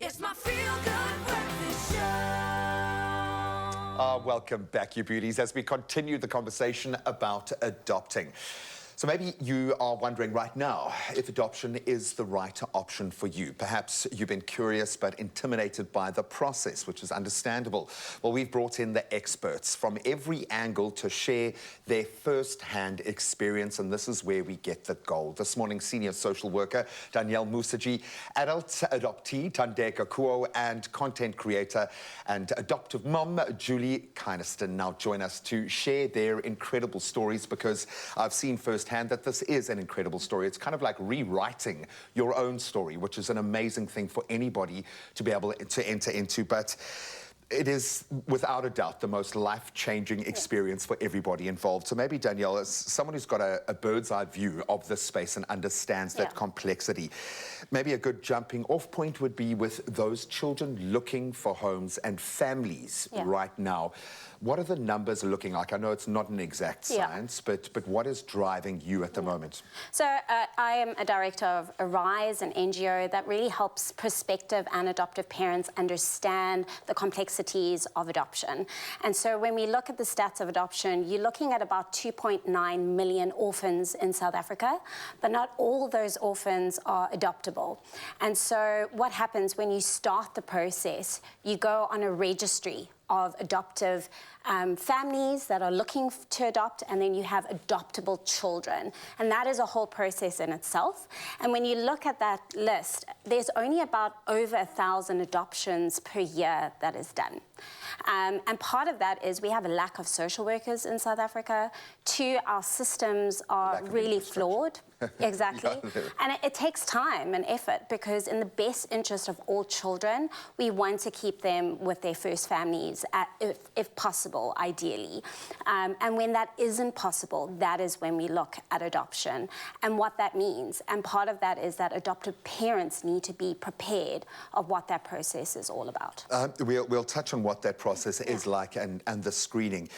It's my feel-good breakfast show. Welcome back, you beauties, as we continue the conversation about adopting. So maybe you are wondering right now if adoption is the right option for you. Perhaps you've been curious but intimidated by the process, which is understandable. Well, we've brought in the experts from every angle to share their first-hand experience, and this is where we get the gold. This morning, senior social worker Danielle Musaji, adult adoptee Tandeka Kuo, and content creator and adoptive mom Julie Kynaston now join us to share their incredible stories, because I've seen firsthand that this is an incredible story. It's kind of like rewriting your own story, which is an amazing thing for anybody to be able to enter into. But it is, without a doubt, the most life-changing experience for everybody involved. So maybe, Danielle, as someone who's got a bird's-eye view of this space and understands that complexity, maybe a good jumping-off point would be with those children looking for homes and families right now. What are the numbers looking like? I know it's not an exact science, but what is driving you at the moment? So I am a director of Arise, an NGO that really helps prospective and adoptive parents understand the complexities of adoption. And so when we look at the stats of adoption, you're looking at about 2.9 million orphans in South Africa, but not all those orphans are adoptable. And so what happens when you start the process, you go on a registry of adoptive families that are looking to adopt, and then you have adoptable children. And that is a whole process in itself. And when you look at that list, there's only about over 1,000 adoptions per year that is done. And part of that is we have a lack of social workers in South Africa. Two, our systems are really flawed. Exactly. And it takes time and effort, because in the best interest of all children, we want to keep them with their first families, if possible, ideally. And when that isn't possible, that is when we look at adoption and what that means. And part of that is that adoptive parents need to be prepared of what that process is all about. We'll touch on what that process is like and the screening.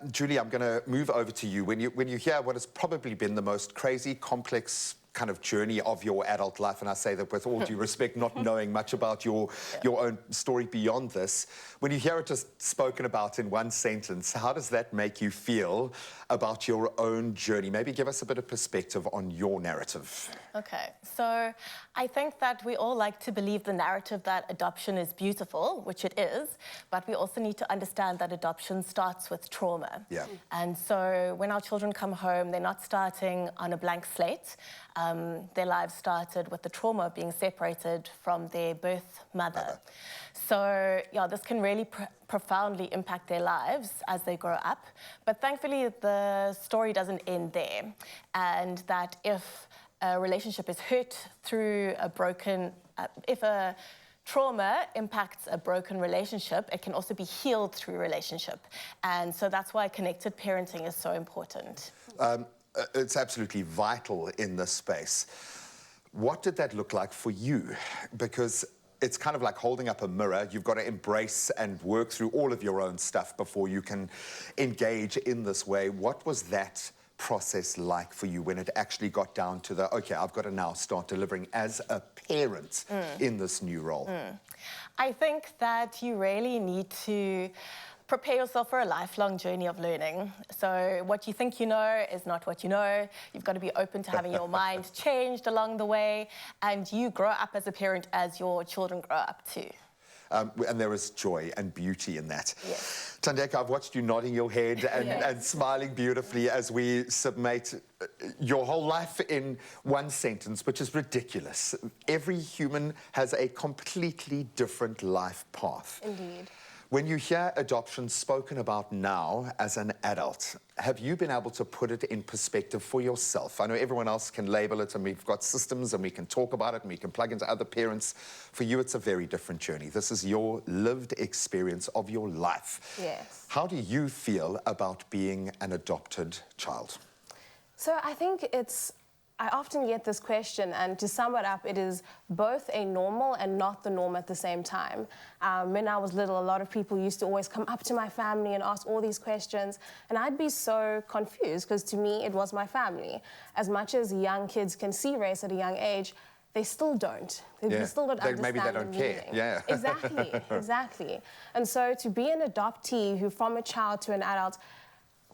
Julie, I'm going to move over to you. When you hear what has probably been the most crazy, complex kind of journey of your adult life, and I say that with all due respect, not knowing much about your own story beyond this, when you hear it just spoken about in one sentence, how does that make you feel about your own journey? Maybe give us a bit of perspective on your narrative. Okay, so I think that we all like to believe the narrative that adoption is beautiful, which it is, but we also need to understand that adoption starts with trauma. And so when our children come home, they're not starting on a blank slate. Their lives started with the trauma of being separated from their birth mother. So, yeah, this can really profoundly impact their lives as they grow up. But thankfully, the story doesn't end there. And that if a relationship is hurt through a broken, if a trauma impacts a broken relationship, it can also be healed through relationship. And so that's why connected parenting is so important. It's absolutely vital in this space. What did that look like for you? Because it's kind of like holding up a mirror. You've got to embrace and work through all of your own stuff before you can engage in this way. What was that process like for you when it actually got down to the, okay, I've got to now start delivering as a parent in this new role? I think that you really need to prepare yourself for a lifelong journey of learning. So what you think you know is not what you know. You've got to be open to having your mind changed along the way, and you grow up as a parent as your children grow up too. And there is joy and beauty in that. Yes. Tandeka, I've watched you nodding your head and smiling beautifully as we summate your whole life in one sentence, which is ridiculous. Every human has a completely different life path. Indeed. When you hear adoption spoken about now as an adult, have you been able to put it in perspective for yourself? I know everyone else can label it, and we've got systems, and we can talk about it, and we can plug into other parents. For you, it's a very different journey. This is your lived experience of your life. Yes. How do you feel about being an adopted child? So I think I often get this question, and to sum it up, it is both a normal and not the norm at the same time. When I was little, a lot of people used to always come up to my family and ask all these questions, and I'd be so confused, because to me, it was my family. As much as young kids can see race at a young age, they still don't. They still don't understand maybe they don't the care. meaning. Yeah. Exactly, exactly. And so to be an adoptee who from a child to an adult,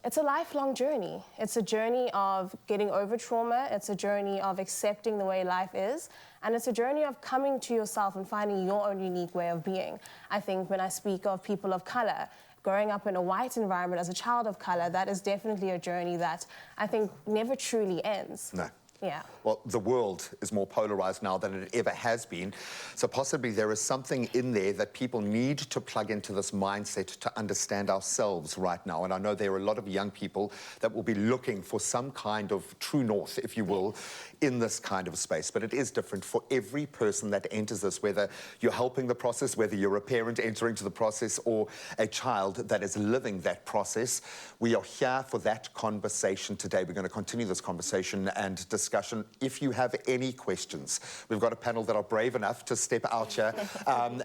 it's a lifelong journey. It's a journey of getting over trauma. It's a journey of accepting the way life is. And it's a journey of coming to yourself and finding your own unique way of being. I think when I speak of people of color, growing up in a white environment as a child of color, that is definitely a journey that I think never truly ends. No. Yeah. Well, the world is more polarized now than it ever has been. So possibly there is something in there that people need to plug into this mindset to understand ourselves right now. And I know there are a lot of young people that will be looking for some kind of true north, if you will, in this kind of space. But it is different for every person that enters this, whether you're helping the process, whether you're a parent entering to the process, or a child that is living that process. We are here for that conversation today. We're going to continue this conversation and discussion. If you have any questions, we've got a panel that are brave enough to step out here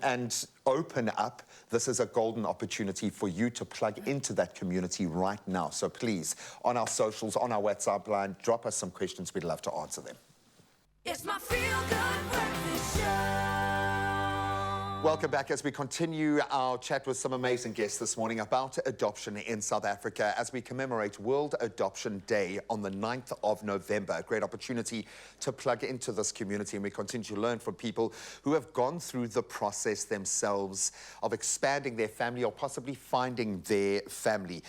and open up. This is a golden opportunity for you to plug into that community right now. So please, on our socials, on our WhatsApp line, drop us some questions. We'd love to answer them. It's my feel-good breakfast show. Welcome back as we continue our chat with some amazing guests this morning about adoption in South Africa as we commemorate World Adoption Day on the 9th of November. A great opportunity to plug into this community, and we continue to learn from people who have gone through the process themselves of expanding their family or possibly finding their family.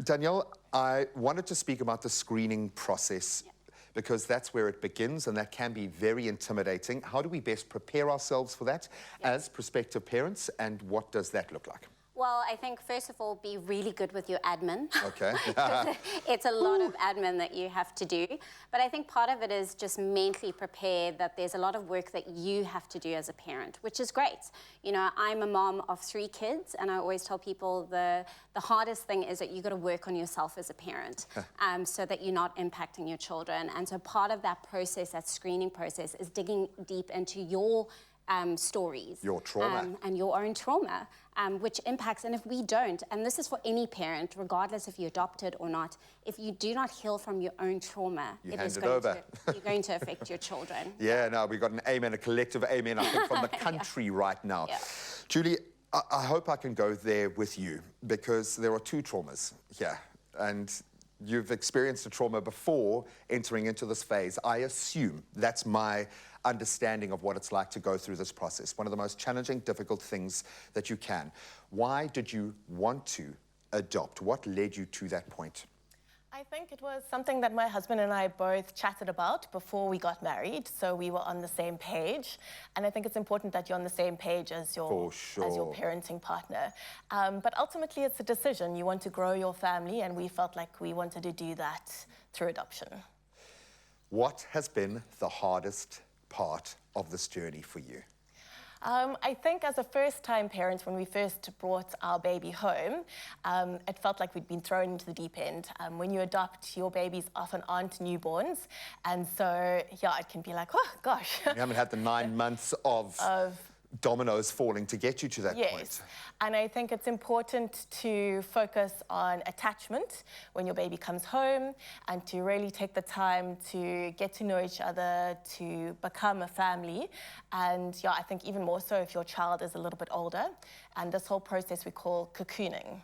Danielle, I wanted to speak about the screening process. Because that's where it begins, and that can be very intimidating. How do we best prepare ourselves for that as prospective parents, and what does that look like? Well, I think, first of all, be really good with your admin. Okay. It's a lot of admin that you have to do. But I think part of it is just mentally prepared that there's a lot of work that you have to do as a parent, which is great. You know, I'm a mom of 3 kids, and I always tell people the hardest thing is that you got to work on yourself as a parent so that you're not impacting your children. And so part of that process, that screening process, is digging deep into your stories. Your trauma. And your own trauma, which impacts, and if we don't, and this is for any parent, regardless if you're adopted or not, if you do not heal from your own trauma, you're going to affect your children. Yeah, no, we've got an amen, a collective amen, I think, from the country right now. Yeah. Julie, I hope I can go there with you, because there are 2 traumas here, and you've experienced a trauma before entering into this phase. I assume that's my understanding of what it's like to go through this process. One of the most challenging, difficult things that you can. Why did you want to adopt? What led you to that point? I think it was something that my husband and I both chatted about before we got married, so we were on the same page. And I think it's important that you're on the same page as your parenting partner. But ultimately, it's a decision. You want to grow your family, and we felt like we wanted to do that through adoption. What has been the hardest part of this journey for you? I think as a first-time parent, when we first brought our baby home, it felt like we'd been thrown into the deep end. When you adopt, your babies often aren't newborns. And so, yeah, it can be like, oh, gosh. You haven't had the 9 months of dominoes falling to get you to that point. Yes, and I think it's important to focus on attachment when your baby comes home, and to really take the time to get to know each other, to become a family. And yeah, I think even more so if your child is a little bit older. And this whole process we call cocooning.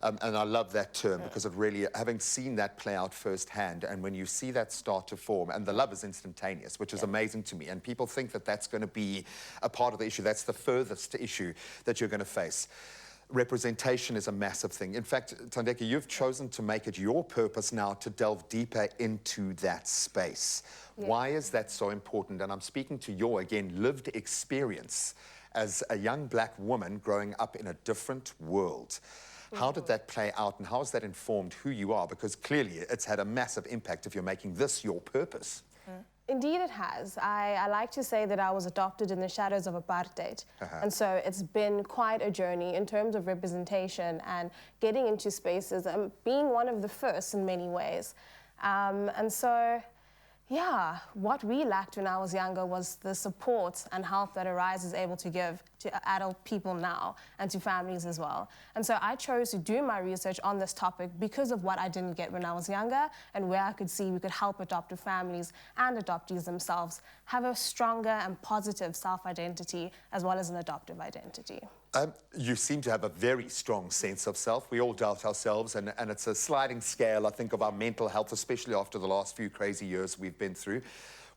And I love that term, because it really, having seen that play out firsthand, and when you see that start to form, and the love is instantaneous, which is amazing to me, and people think that that's going to be a part of the issue. That's the furthest issue that you're going to face. Representation is a massive thing. In fact, Thandeka, you've chosen to make it your purpose now to delve deeper into that space. Yeah. Why is that so important? And I'm speaking to your, again, lived experience as a young black woman growing up in a different world. How did that play out, and how has that informed who you are? Because clearly it's had a massive impact if you're making this your purpose. Indeed it has. I like to say that I was adopted in the shadows of apartheid. And so it's been quite a journey in terms of representation and getting into spaces and being one of the first in many ways. And so Yeah, what we lacked when I was younger was the support and help that Arise is able to give to adult people now and to families as well. And so I chose to do my research on this topic because of what I didn't get when I was younger and where I could see we could help adoptive families and adoptees themselves have a stronger and positive self-identity as well as an adoptive identity. You seem to have a very strong sense of self. We all doubt ourselves, and it's a sliding scale, I think, of our mental health, especially after the last few crazy years we've been through.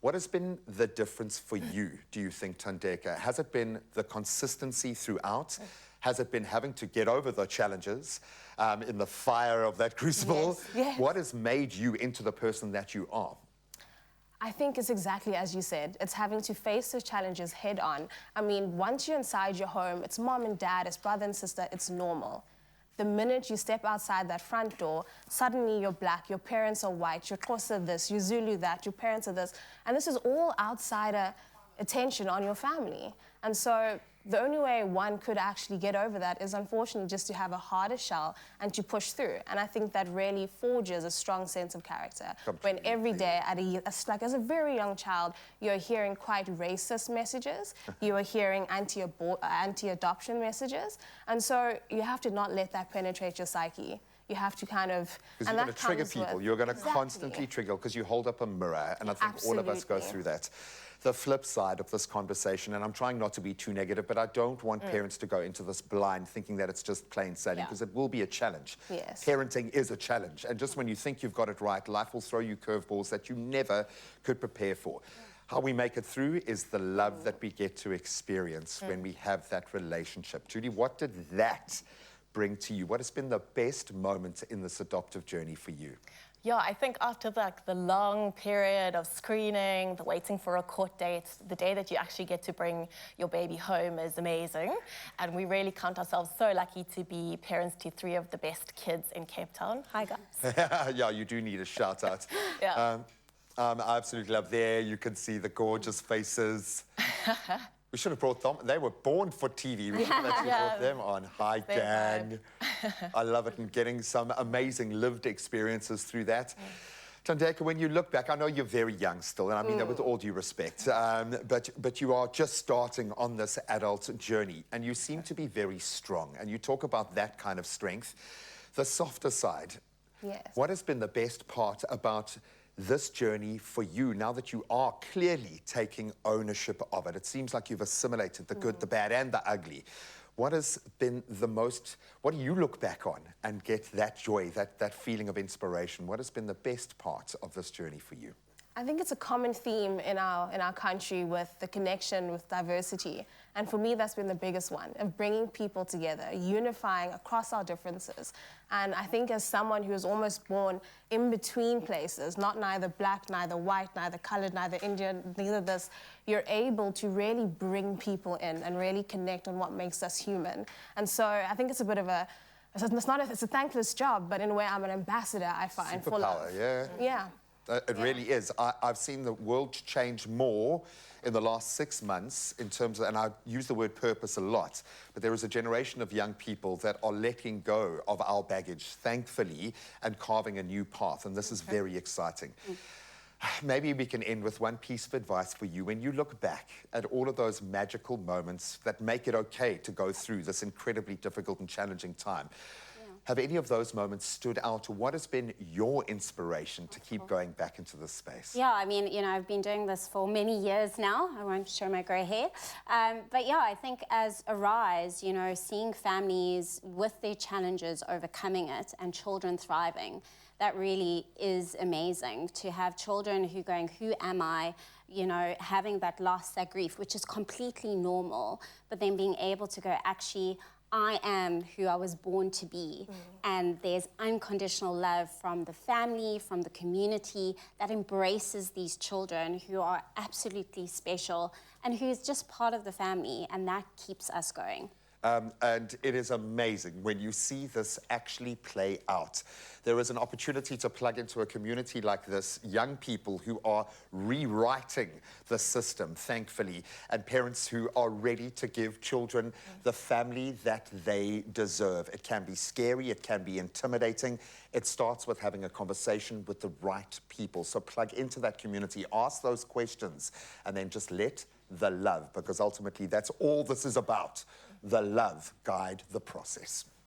What has been the difference for you, do you think, Thandeka? Has it been the consistency throughout? Has it been having to get over the challenges in the fire of that crucible? Yes. What has made you into the person that you are? I think it's exactly as you said. It's having to face those challenges head on. I mean, once you're inside your home, it's mom and dad, it's brother and sister, it's normal. The minute you step outside that front door, suddenly you're black, your parents are white, you're Xhosa this, you're Zulu that, your parents are this. And this is all outsider attention on your family. And so the only way one could actually get over that is unfortunately just to have a harder shell and to push through. And I think that really forges a strong sense of character. When every day, as a very young child, you're hearing quite racist messages, you are hearing anti-adoption messages, and so you have to not let that penetrate your psyche. You have to kind of... Because you're going to trigger people. You're going to constantly trigger, because you hold up a mirror, and I think all of us go through that. The flip side of this conversation, and I'm trying not to be too negative, but I don't want parents to go into this blind thinking that it's just plain sailing, because it will be a challenge. Yes. Parenting is a challenge, and just when you think you've got it right, life will throw you curveballs that you never could prepare for. How we make it through is the love that we get to experience when we have that relationship. Judy, what did that bring to you? What has been the best moment in this adoptive journey for you? Yeah, I think after the long period of screening, the waiting for a court date, the day that you actually get to bring your baby home is amazing. And we really count ourselves so lucky to be parents to 3 of the best kids in Cape Town. Hi, guys. Yeah, you do need a shout out. Yeah. I absolutely love there. You can see the gorgeous faces. We should have brought them. They were born for TV. We should have actually brought them on. Hi, gang. I love it, and getting some amazing lived experiences through that. Thandeka, when you look back, I know you're very young still, and I mean that with all due respect, but you are just starting on this adult journey, and you seem to be very strong, and you talk about that kind of strength. The softer side. Yes. What has been the best part about this journey for you, now that you are clearly taking ownership of it? It seems like you've assimilated the good, the bad, and the ugly. What has been the most, what do you look back on and get that joy, that feeling of inspiration? What has been the best part of this journey for you? I think it's a common theme in our country with the connection with diversity. And for me, that's been the biggest one, of bringing people together, unifying across our differences. And I think as someone who was almost born in between places, not neither black, neither white, neither colored, neither Indian, neither this, you're able to really bring people in and really connect on what makes us human. And so I think it's a bit of a, it's a thankless job, but in a way I'm an ambassador, I find, for love. Yeah. Yeah. It really is. I've seen the world change more in the last 6 months in terms of, and I use the word purpose a lot, but there is a generation of young people that are letting go of our baggage, thankfully, and carving a new path, and this is very exciting. Maybe we can end with one piece of advice for you. When you look back at all of those magical moments that make it okay to go through this incredibly difficult and challenging time, have any of those moments stood out? What has been your inspiration to keep going back into this space? Yeah, I mean, you know, I've been doing this for many years now. I won't show my grey hair. But yeah, I think as Arise, you know, seeing families with their challenges, overcoming it, and children thriving, that really is amazing. To have children who going, who am I? You know, having that loss, that grief, which is completely normal, but then being able to go, actually, I am who I was born to be. And there's unconditional love from the family, from the community that embraces these children who are absolutely special and who's just part of the family, and that keeps us going. And it is amazing when you see this actually play out. There is an opportunity to plug into a community like this, young people who are rewriting the system, thankfully, and parents who are ready to give children the family that they deserve. It can be scary, it can be intimidating. It starts with having a conversation with the right people. So plug into that community, ask those questions, and then just let the love, because ultimately that's all this is about. The love guide the process.